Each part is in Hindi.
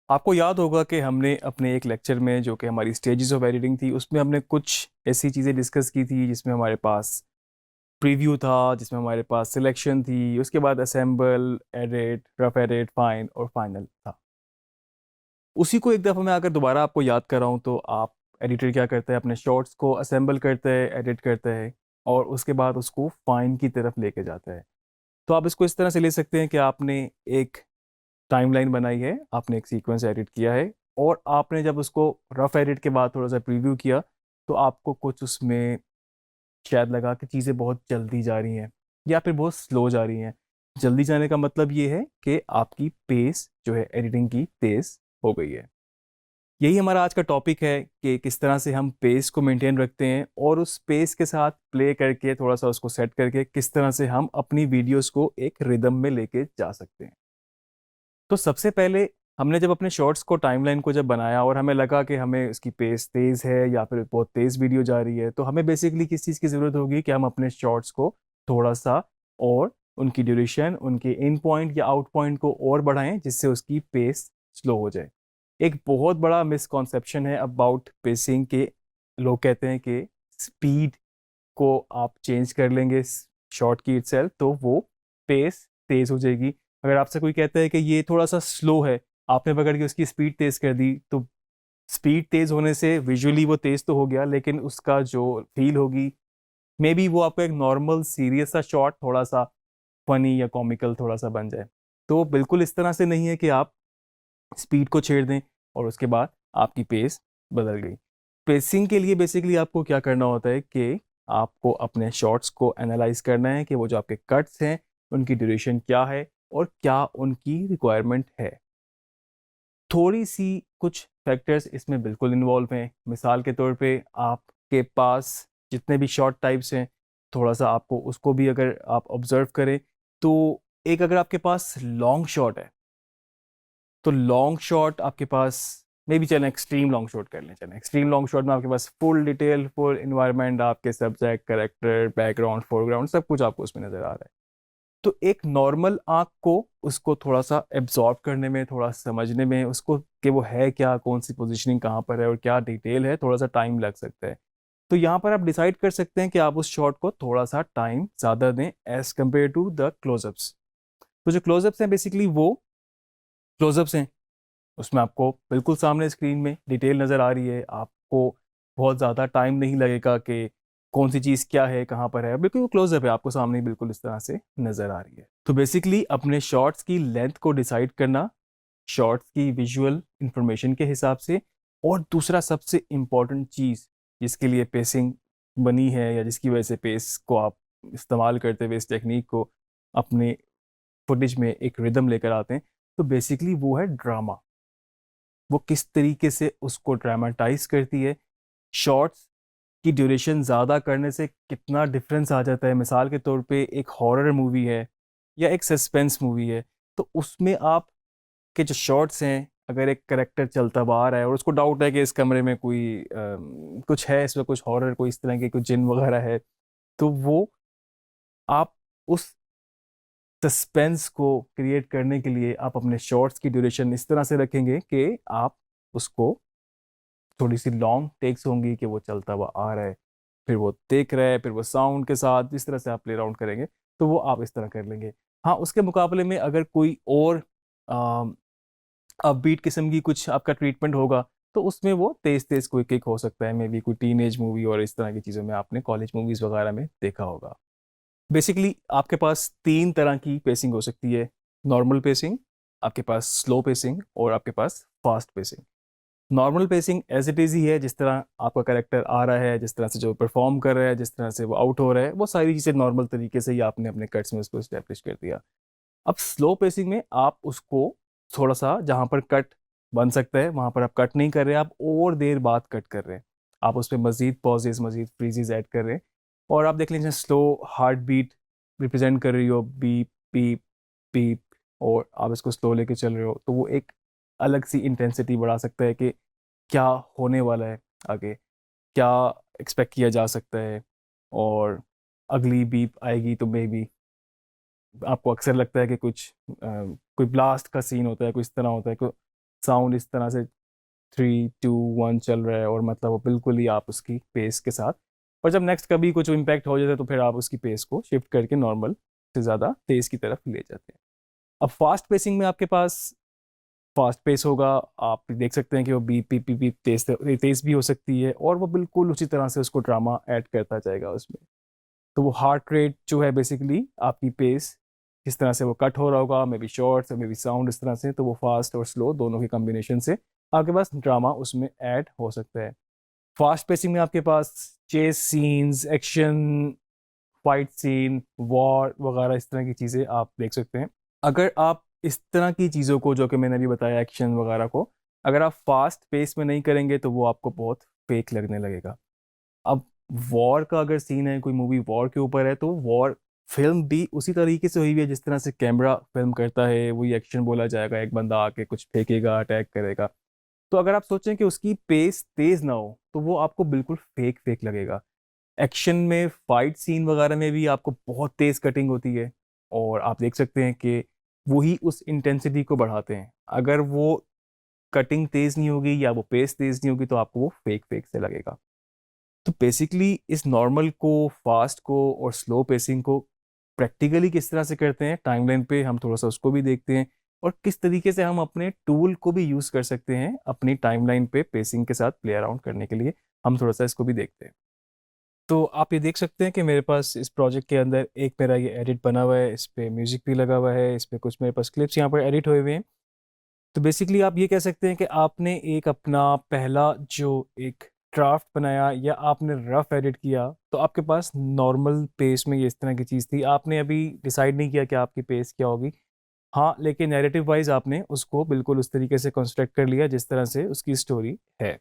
आपको याद होगा कि हमने अपने एक लेक्चर में जो कि हमारी स्टेजेस ऑफ एडिटिंग थी उसमें हमने कुछ ऐसी चीज़ें डिस्कस की थी जिसमें हमारे पास प्रीव्यू था, जिसमें हमारे पास सिलेक्शन थी, उसके बाद assemble, edit, rough edit, fine और फाइनल था। उसी को एक दफ़ा मैं अगर दोबारा आपको याद कराऊं तो आप एडिटर क्या करते हैं, अपने शॉर्ट्स को असेंबल करते हैं, एडिट करते हैं और उसके बाद उसको फाइन की तरफ लेके जाते हैं। तो आप इसको इस तरह से ले सकते हैं कि आपने एक टाइमलाइन बनाई है, आपने एक सीक्वेंस एडिट किया है और आपने जब उसको रफ एडिट के बाद थोड़ा सा प्रीव्यू किया तो आपको कुछ उसमें शायद लगा कि चीज़ें बहुत जल्दी जा रही हैं या फिर बहुत स्लो जा रही हैं। जल्दी जाने का मतलब ये है कि आपकी पेस जो है एडिटिंग की तेज़ हो गई है। यही हमारा आज का टॉपिक है कि किस तरह से हम पेस को मेंटेन रखते हैं और उस पेस के साथ प्ले करके थोड़ा सा उसको सेट करके किस तरह से हम अपनी वीडियोस को एक रिदम में लेके जा सकते हैं। तो सबसे पहले हमने जब अपने शॉर्ट्स को टाइमलाइन को जब बनाया और हमें लगा कि हमें इसकी पेस तेज़ है या फिर बहुत तेज़ वीडियो जा रही है, तो हमें बेसिकली किस चीज़ की ज़रूरत होगी कि हम अपने शॉर्ट्स को थोड़ा सा और उनकी ड्यूरेशन, उनके इन पॉइंट या आउट पॉइंट को और बढ़ाएं जिससे उसकी पेस स्लो हो जाए। एक बहुत बड़ा मिसकॉन्सेप्शन है अबाउट पेसिंग के, लोग कहते हैं कि स्पीड को आप चेंज कर लेंगे शॉर्ट की इटसेल्फ तो वो पेस तेज हो जाएगी। अगर आपसे कोई कहता है कि ये थोड़ा सा स्लो है, आपने पकड़ के उसकी स्पीड तेज कर दी तो स्पीड तेज होने से विजुअली वो तेज तो हो गया लेकिन उसका जो फील होगी, मे बी वो आपका एक नॉर्मल सीरियस सा शॉट थोड़ा सा फनी या कॉमिकल थोड़ा सा बन जाए। तो बिल्कुल इस तरह से नहीं है कि आप स्पीड को छेड़ दें और उसके बाद आपकी पेस बदल गई। पेसिंग के लिए बेसिकली आपको क्या करना होता है कि आपको अपने शॉट्स को एनालाइज करना है कि वो जो आपके कट्स हैं उनकी ड्यूरेशन क्या है और क्या उनकी रिक्वायरमेंट है। थोड़ी सी कुछ फैक्टर्स इसमें बिल्कुल इन्वॉल्व हैं। मिसाल के तौर पे आपके पास जितने भी शॉट टाइप्स हैं, थोड़ा सा आपको उसको भी अगर आप ऑब्जर्व करें तो एक अगर आपके पास लॉन्ग शॉट है तो लॉन्ग शॉट आपके पास, मे बी चलें एक्सट्रीम लॉन्ग शॉट कर लें, चलें एक्सट्रीम लॉन्ग शॉट में आपके पास फुल डिटेल, फुल इन्वायरमेंट, आपके सब्जेक्ट, करेक्टर, बैकग्राउंड, फोरग्राउंड सब कुछ आपको उसमें नजर आ रहा है। तो एक नॉर्मल आंख को उसको थोड़ा सा एब्जॉर्ब करने में, थोड़ा समझने में उसको कि वो है क्या, कौन सी पोजीशनिंग कहाँ पर है और क्या डिटेल है, थोड़ा सा टाइम लग सकता है। तो यहाँ पर आप डिसाइड कर सकते हैं कि आप उस शॉट को थोड़ा सा टाइम ज़्यादा दें as compared to the closeups. तो जो क्लोजअप्स हैं बेसिकली वो क्लोजअप्स हैं, उसमें आपको बिल्कुल सामने स्क्रीन में डिटेल नज़र आ रही है, आपको बहुत ज़्यादा टाइम नहीं लगेगा कि कौन सी चीज़ क्या है, कहाँ पर है, बिल्कुल क्लोजअप है आपको सामने बिल्कुल इस तरह से नज़र आ रही है। तो बेसिकली अपने शॉर्ट्स की लेंथ को डिसाइड करना शॉर्ट्स की विजुअल इंफॉर्मेशन के हिसाब से, और दूसरा सबसे इम्पॉर्टेंट चीज़ जिसके लिए पेसिंग बनी है या जिसकी वजह से पेस को आप इस्तेमाल करते हुए इस टेक्निक को अपने फुटेज में एक रिदम लेकर आते हैं, तो बेसिकली वो है ड्रामा। वो किस तरीके से उसको ड्रामेटाइज करती है। शॉर्ट्स की ड्यूरेशन ज़्यादा करने से कितना डिफरेंस आ जाता है। मिसाल के तौर पे एक हॉरर मूवी है या एक सस्पेंस मूवी है, तो उसमें आप के जो शॉर्ट्स हैं, अगर एक करेक्टर चलता हुआ आ रहा है और उसको डाउट है कि इस कमरे में कोई कुछ है, इसमें कुछ हॉरर, कोई इस तरह के कुछ जिन वगैरह है, तो वो आप उस सस्पेंस को क्रिएट करने के लिए आप अपने शॉर्ट्स की ड्यूरेशन इस तरह से रखेंगे कि आप उसको, थोड़ी सी लॉन्ग टेक्स होंगी कि वो चलता हुआ आ रहा है, फिर वो देख रहा है, फिर वो साउंड के साथ जिस तरह से आप प्ले अराउंड करेंगे तो वो आप इस तरह कर लेंगे। हाँ, उसके मुकाबले में अगर कोई और अपबीट किस्म की कुछ आपका ट्रीटमेंट होगा तो उसमें वो तेज तेज कोई किक हो सकता है, मे बी कोई टीनेज मूवी और इस तरह की चीज़ों में आपने कॉलेज मूवीज वगैरह में देखा होगा। बेसिकली आपके पास तीन तरह की पेसिंग हो सकती है। नॉर्मल पेसिंग, आपके पास स्लो पेसिंग और आपके पास fast pacing. Normal pacing as it is ही है, जिस तरह आपका कैरेक्टर आ रहा है, जिस तरह से जो परफॉर्म कर रहा है, जिस तरह से वो आउट हो रहा है, वो सारी चीज़ें नॉर्मल तरीके से ही आपने अपने कट्स में उसको स्टैब्लिश कर दिया। अब स्लो पेसिंग में आप उसको थोड़ा सा, जहाँ पर कट बन सकता है वहाँ पर आप कट नहीं कर रहे, आप और देर बाद कट कर रहे हैं, आप उस पर मजीद पॉजेज, मजीद फ्रीजेज ऐड कर रहे हैं। और आप देख लीजिए स्लो हार्ट बीट रिप्रेजेंट कर रही हो, बीप बीप बीप, और आप इसको स्लो लेके चल रहे हो तो वो एक अलग सी इंटेंसिटी बढ़ा सकता है कि क्या होने वाला है आगे, क्या एक्सपेक्ट किया जा सकता है। और अगली बीप आएगी तो मे बी आपको अक्सर लगता है कि कुछ कोई ब्लास्ट का सीन होता है, कुछ इस तरह होता है, साउंड इस तरह से 3 2 1 चल रहा है और मतलब वो बिल्कुल ही आप उसकी पेस के साथ, और जब नेक्स्ट कभी कुछ इम्पैक्ट हो जाता है तो फिर आप उसकी पेस को शिफ्ट करके नॉर्मल से ज़्यादा तेज़ की तरफ ले जाते हैं। अब फास्ट पेसिंग में आपके पास फास्ट पेस होगा, आप देख सकते हैं कि वो बीप बीप बीप बीप तेज तेज भी हो सकती है, और वो बिल्कुल उसी तरह से उसको ड्रामा ऐड करता जाएगा उसमें। तो वो हार्ट रेट जो है बेसिकली आपकी पेस जिस तरह से वो कट हो रहा होगा, may be shorts may be sound इस तरह से, तो वो फास्ट और स्लो दोनों के कॉम्बिनेशन से आपके पास ड्रामा उसमें ऐड हो सकता है। फास्ट पेसिंग में आपके पास chase scenes, action, fight scene, war वगैरह इस तरह की चीज़ें आप देख सकते हैं। अगर आप इस तरह की चीज़ों को जो कि मैंने अभी बताया एक्शन वगैरह को अगर आप फास्ट पेस में नहीं करेंगे तो वो आपको बहुत फेक लगने लगेगा। अब वॉर का अगर सीन है, कोई मूवी वॉर के ऊपर है, तो वॉर फिल्म भी उसी तरीके से हुई हुई है जिस तरह से कैमरा फिल्म करता है, वही एक्शन बोला जाएगा, एक बंदा आके कुछ फेंकेगा, अटैक करेगा। तो अगर आप सोचें कि उसकी पेस तेज ना हो तो वो आपको बिल्कुल फेक फेक लगेगा। एक्शन में फाइट सीन वगैरह में भी आपको बहुत तेज कटिंग होती है, और आप देख सकते हैं कि वही उस इंटेंसिटी को बढ़ाते हैं। अगर वो कटिंग तेज नहीं होगी या वो पेस तेज नहीं होगी तो आपको वो फेक फेक से लगेगा। तो बेसिकली इस नॉर्मल को, फास्ट को और स्लो पेसिंग को प्रैक्टिकली किस तरह से करते हैं टाइमलाइन पे, हम थोड़ा सा उसको भी देखते हैं, और किस तरीके से हम अपने टूल को भी यूज़ कर सकते हैं अपनी टाइमलाइन पे पेसिंग के साथ प्ले अराउंड करने के लिए, हम थोड़ा सा इसको भी देखते हैं। तो आप ये देख सकते हैं कि मेरे पास इस प्रोजेक्ट के अंदर एक मेरा ये एडिट बना हुआ है, इस पे म्यूज़िक भी लगा हुआ है, इस पे कुछ मेरे पास क्लिप्स यहाँ पर एडिट हुए हुए हैं। तो बेसिकली आप ये कह सकते हैं कि आपने एक अपना पहला जो एक ड्राफ्ट बनाया या आपने रफ एडिट किया, तो आपके पास नॉर्मल पेस में ये इस तरह की चीज़ थी, आपने अभी डिसाइड नहीं किया कि आपकी पेस क्या होगी। हाँ, लेकिन नैरेटिव वाइज आपने उसको बिल्कुल उस तरीके से कंस्ट्रक्ट कर लिया जिस तरह से उसकी स्टोरी है।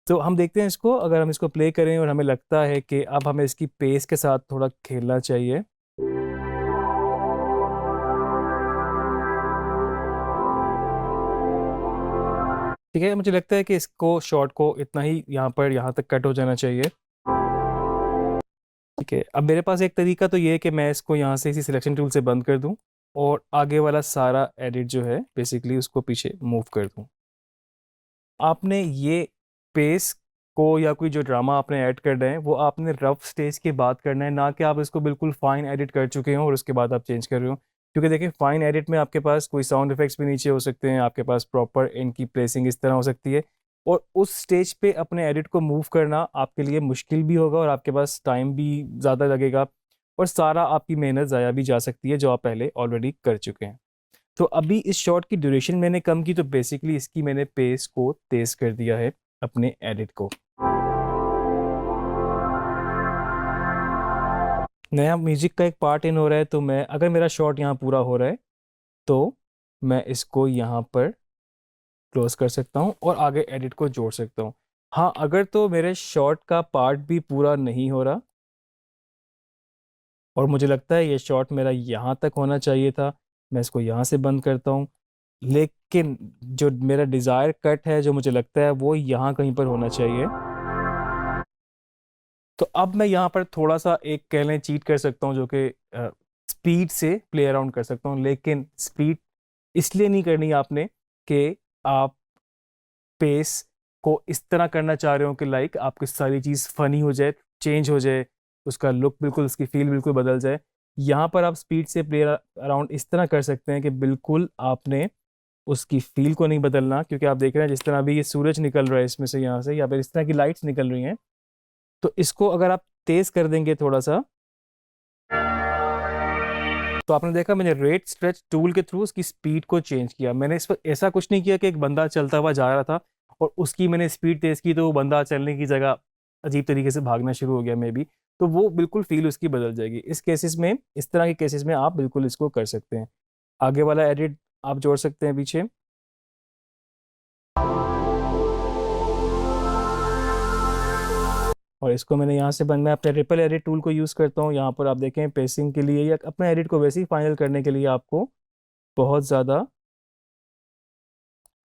तो हम देखते हैं इसको, अगर हम इसको प्ले करें और हमें लगता है कि अब हमें इसकी पेस के साथ थोड़ा खेलना चाहिए। ठीक है, मुझे लगता है कि इसको शॉट को इतना ही यहाँ तक कट हो जाना चाहिए। ठीक है, अब मेरे पास एक तरीका तो ये है कि मैं इसको यहाँ से इसी सिलेक्शन टूल से बंद कर दूँ और आगे वाला सारा एडिट जो है बेसिकली उसको पीछे मूव कर दूँ। आपने ये पेस को या कोई जो ड्रामा आपने ऐड करना है वो आपने रफ स्टेज के बाद करना है, ना कि आप इसको बिल्कुल फाइन एडिट कर चुके हो और उसके बाद आप चेंज कर रहे हो। क्योंकि देखिए फाइन एडिट में आपके पास कोई साउंड इफेक्ट्स भी नीचे हो सकते हैं, आपके पास प्रॉपर इनकी प्लेसिंग इस तरह हो सकती है, और उस स्टेज पे अपने एडिट को मूव करना आपके लिए मुश्किल भी होगा और आपके पास टाइम भी ज़्यादा लगेगा, और सारा आपकी मेहनत ज़ाया भी जा सकती है जो आप पहले ऑलरेडी कर चुके हैं। तो अभी इस शॉट की ड्यूरेशन मैंने कम की, तो बेसिकली इसकी मैंने पेस को तेज कर दिया है अपने एडिट को। नया म्यूजिक का एक पार्ट इन हो रहा है, तो मैं अगर मेरा शॉट यहाँ पूरा हो रहा है तो मैं इसको यहाँ पर क्लोज कर सकता हूँ और आगे एडिट को जोड़ सकता हूँ। हाँ, अगर तो मेरे शॉट का पार्ट भी पूरा नहीं हो रहा और मुझे लगता है ये शॉट मेरा यहाँ तक होना चाहिए था, मैं इसको यहाँ से बंद करता हूँ। लेकिन जो मेरा डिज़ायर कट है जो मुझे लगता है वो यहाँ कहीं पर होना चाहिए। तो अब मैं यहाँ पर थोड़ा सा एक कह लें चीट कर सकता हूँ, जो कि स्पीड से प्ले अराउंड कर सकता हूँ, लेकिन स्पीड इसलिए नहीं करनी आपने कि आप पेस को इस तरह करना चाह रहे हो कि लाइक आपकी सारी चीज़ फनी हो जाए, चेंज हो जाए, उसका लुक बिल्कुल, उसकी फील बिल्कुल बदल जाए। यहाँ पर आप स्पीड से प्ले अराउंड इस तरह कर सकते हैं कि बिल्कुल आपने उसकी फील को नहीं बदलना, क्योंकि आप देख रहे हैं जिस तरह अभी ये सूरज निकल रहा है इसमें से, यहाँ से या फिर इस तरह की लाइट्स निकल रही हैं, तो इसको अगर आप तेज कर देंगे थोड़ा सा, तो आपने देखा मैंने रेट स्ट्रेच टूल के थ्रू उसकी स्पीड को चेंज किया। मैंने इस पर ऐसा कुछ नहीं किया कि एक बंदा चलता हुआ जा रहा था और उसकी मैंने स्पीड तेज की तो वो बंदा चलने की जगह अजीब तरीके से भागना शुरू हो गया मे बी, तो वो बिल्कुल फील उसकी बदल जाएगी। इस केसेस में, इस तरह के केसेस में आप बिल्कुल इसको कर सकते हैं। आगे वाला एडिट आप जोड़ सकते हैं पीछे। और इसको मैंने यहाँ से मैं अपने रिपल एडिट टूल को यूज़ करता हूँ। यहाँ पर आप देखें पेसिंग के लिए या अपने एडिट को वैसे ही फाइनल करने के लिए आपको बहुत ज़्यादा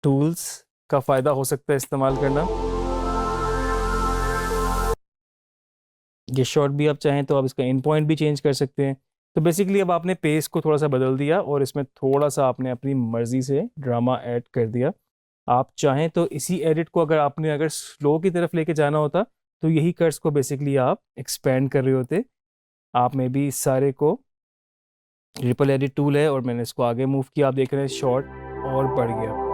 टूल्स का फ़ायदा हो सकता है इस्तेमाल करना। ये शॉट भी आप चाहें तो आप इसका इन पॉइंट भी चेंज कर सकते हैं। तो बेसिकली अब आपने पेस को थोड़ा सा बदल दिया और इसमें थोड़ा सा आपने अपनी मर्जी से ड्रामा ऐड कर दिया। आप चाहें तो इसी एडिट को अगर स्लो की तरफ लेके जाना होता तो यही कर्स को बेसिकली आप एक्सपेंड कर रहे होते। आप में भी इस सारे को रिपल एडिट टूल है और मैंने इसको आगे मूव किया, आप देख रहे हैं शॉर्ट और बढ़ गया।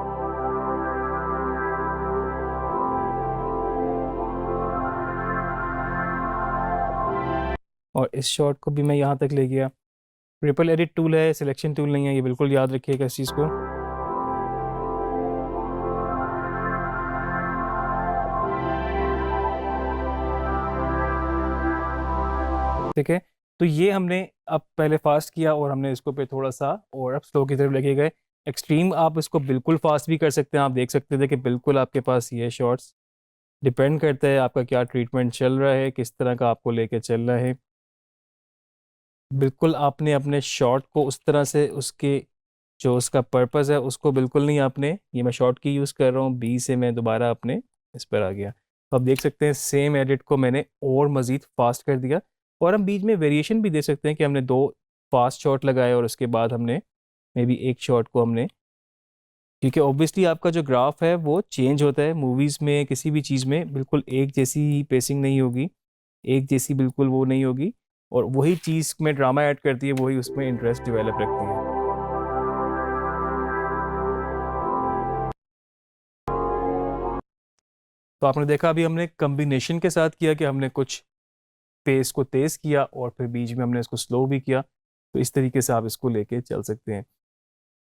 और इस शॉट को भी मैं यहाँ तक ले गया। रिपल एडिट टूल है, सिलेक्शन टूल नहीं है, ये बिल्कुल याद रखिएगा इस चीज़ को। ठीक है, तो ये हमने अब पहले फास्ट किया और हमने इसको पे थोड़ा सा और अब स्लो की तरफ लेके गए। एक्सट्रीम आप इसको बिल्कुल फास्ट भी कर सकते हैं, आप देख सकते थे कि बिल्कुल आपके पास ये शॉट्स डिपेंड करता है आपका क्या ट्रीटमेंट चल रहा है, किस तरह का आपको लेके चल रहा है। बिल्कुल आपने अपने शॉट को उस तरह से उसके जो उसका पर्पस है उसको बिल्कुल नहीं आपने, ये मैं शॉर्ट की यूज़ कर रहा हूँ, बी से मैं दोबारा अपने इस पर आ गया। तो आप देख सकते हैं सेम एडिट को मैंने और मज़ीद फास्ट कर दिया। और हम बीच में वेरिएशन भी दे सकते हैं कि हमने 2 फास्ट शॉट लगाए और उसके बाद हमने मे बी एक शॉट को हमने, क्योंकि ऑब्वियसली आपका जो ग्राफ है वो चेंज होता है मूवीज़ में, किसी भी चीज़ में बिल्कुल एक जैसी पेसिंग नहीं होगी, एक जैसी बिल्कुल वो नहीं होगी। और वही चीज़ में ड्रामा ऐड करती है, वही उसमें इंटरेस्ट डेवलप रखती है। तो आपने देखा अभी हमने कम्बिनेशन के साथ किया कि हमने कुछ पेस को तेज़ किया और फिर बीच में हमने इसको स्लो भी किया। तो इस तरीके से आप इसको लेके चल सकते हैं।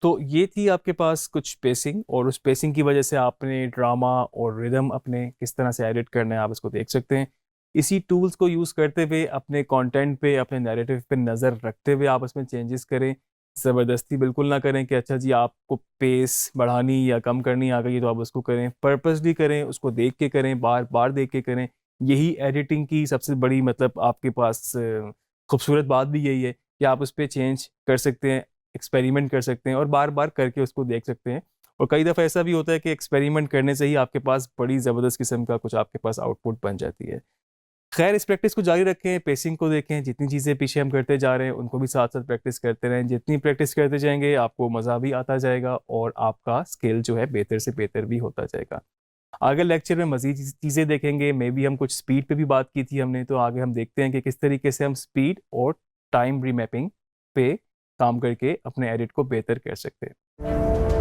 तो ये थी आपके पास कुछ पेसिंग, और उस पेसिंग की वजह से आपने ड्रामा और रिदम अपने किस तरह से एडिट करना है आप इसको देख सकते हैं। इसी टूल्स को यूज़ करते हुए अपने कंटेंट पे, अपने नैरेटिव पे नज़र रखते हुए आप उसमें चेंजेस करें। ज़बरदस्ती बिल्कुल ना करें कि अच्छा जी आपको पेस बढ़ानी या कम करनी आ गई है तो आप उसको करें, पर्पसली करें, उसको देख के करें, बार बार देख के करें। यही एडिटिंग की सबसे बड़ी मतलब आपके पास खूबसूरत बात भी यही है कि आप उस पर चेंज कर सकते हैं, एक्सपेरिमेंट कर सकते हैं और बार बार करके उसको देख सकते हैं। और कई दफ़ा ऐसा भी होता है कि एक्सपेरिमेंट करने से ही आपके पास बड़ी ज़बरदस्त किस्म का कुछ आपके पास आउटपुट बन जाती है। खैर, इस प्रैक्टिस को जारी रखें, पेसिंग को देखें, जितनी चीज़ें पीछे हम करते जा रहे हैं उनको भी साथ साथ प्रैक्टिस करते रहें। जितनी प्रैक्टिस करते जाएंगे आपको मज़ा भी आता जाएगा और आपका स्किल जो है बेहतर से बेहतर भी होता जाएगा। आगे लेक्चर में मज़ीद चीज़ें देखेंगे, मे बी हम कुछ स्पीड पे भी बात की थी हमने, तो आगे हम देखते हैं कि किस तरीके से हम स्पीड और टाइम रीमैपिंग पे काम करके अपने एडिट को बेहतर कर सकते हैं।